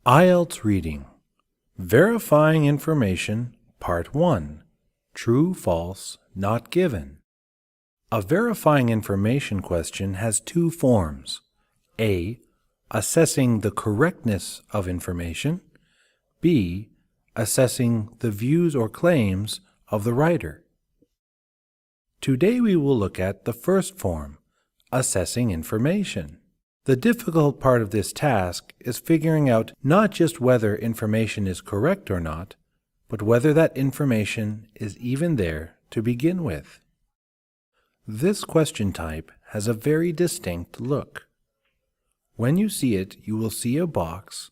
Ielts Reading Verifying Information Part 1 True, False, Not Given. A verifying information question has two forms. A. Assessing the correctness of information. B. Assessing the views or claims of the writer. Today we will look at the first form, assessing information. The difficult part of this task is figuring out not just whether information is correct or not, but whether that information is even there to begin with. This question type has a very distinct look. When you see it, you will see a box,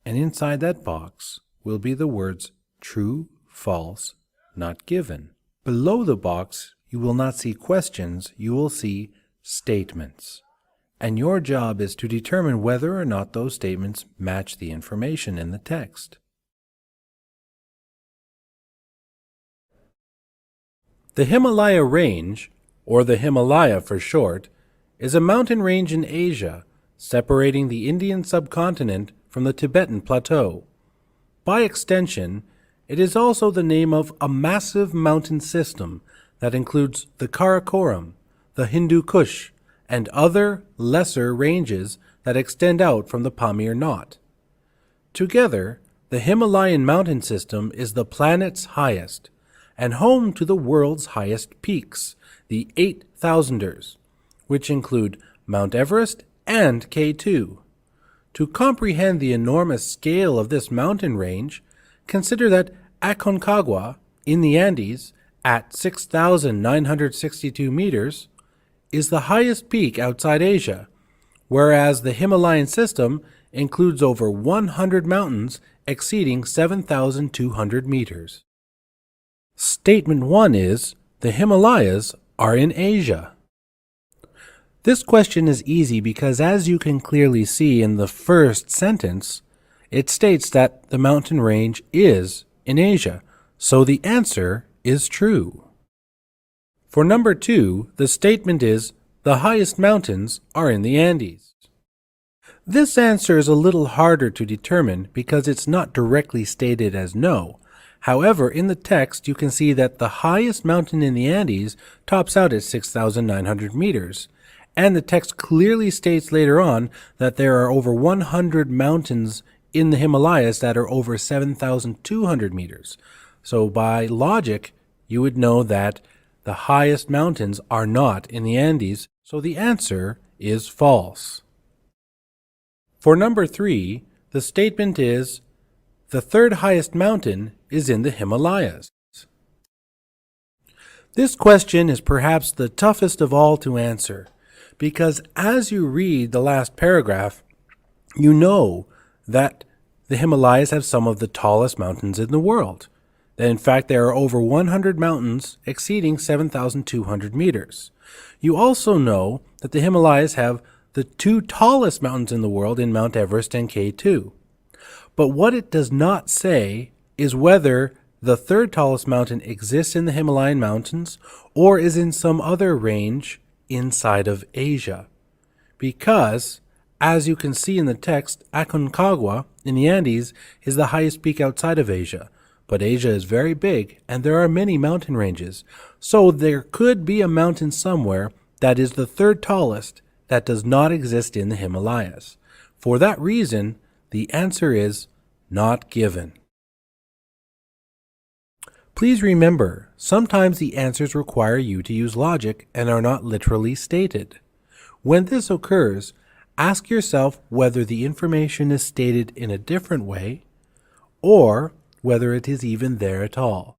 and inside that box will be the words true, false, not given. Below the box, you will not see questions, you will see statements. And your job is to determine whether or not those statements match the information in the text. The Himalaya Range, or the Himalaya for short, is a mountain range in Asia, separating the Indian subcontinent from the Tibetan Plateau. By extension, it is also the name of a massive mountain system that includes the Karakoram, the Hindu Kush, and other lesser ranges that extend out from the Pamir Knot. Together, the Himalayan mountain system is the planet's highest, and home to the world's highest peaks, the 8,000ers, which include Mount Everest and K2. To comprehend the enormous scale of this mountain range, consider that Aconcagua, in the Andes, at 6,962 meters, is the highest peak outside Asia, whereas the Himalayan system includes over 100 mountains exceeding 7,200 meters. Statement 1 is, the Himalayas are in Asia. This question is easy because, as you can clearly see in the first sentence, it states that the mountain range is in Asia, so the answer is true. For number 2, the statement is, the highest mountains are in the Andes. This answer is a little harder to determine because it's not directly stated as no. However, in the text you can see that the highest mountain in the Andes tops out at 6,900 meters, and the text clearly states later on that there are over 100 mountains in the Himalayas that are over 7,200 meters. So by logic, you would know that the highest mountains are not in the Andes, so the answer is false. For number 3, the statement is, the third highest mountain is in the Himalayas. This question is perhaps the toughest of all to answer, because as you read the last paragraph, you know that the Himalayas have some of the tallest mountains in the world. That in fact there are over 100 mountains exceeding 7,200 meters. You also know that the Himalayas have the two tallest mountains in the world in Mount Everest and K2. But what it does not say is whether the third tallest mountain exists in the Himalayan mountains or is in some other range inside of Asia. Because, as you can see in the text, Aconcagua in the Andes is the highest peak outside of Asia. But Asia is very big, and there are many mountain ranges, so there could be a mountain somewhere that is the third tallest that does not exist in the Himalayas. For that reason, the answer is not given. Please remember, sometimes the answers require you to use logic and are not literally stated. When this occurs, ask yourself whether the information is stated in a different way, or whether it is even there at all.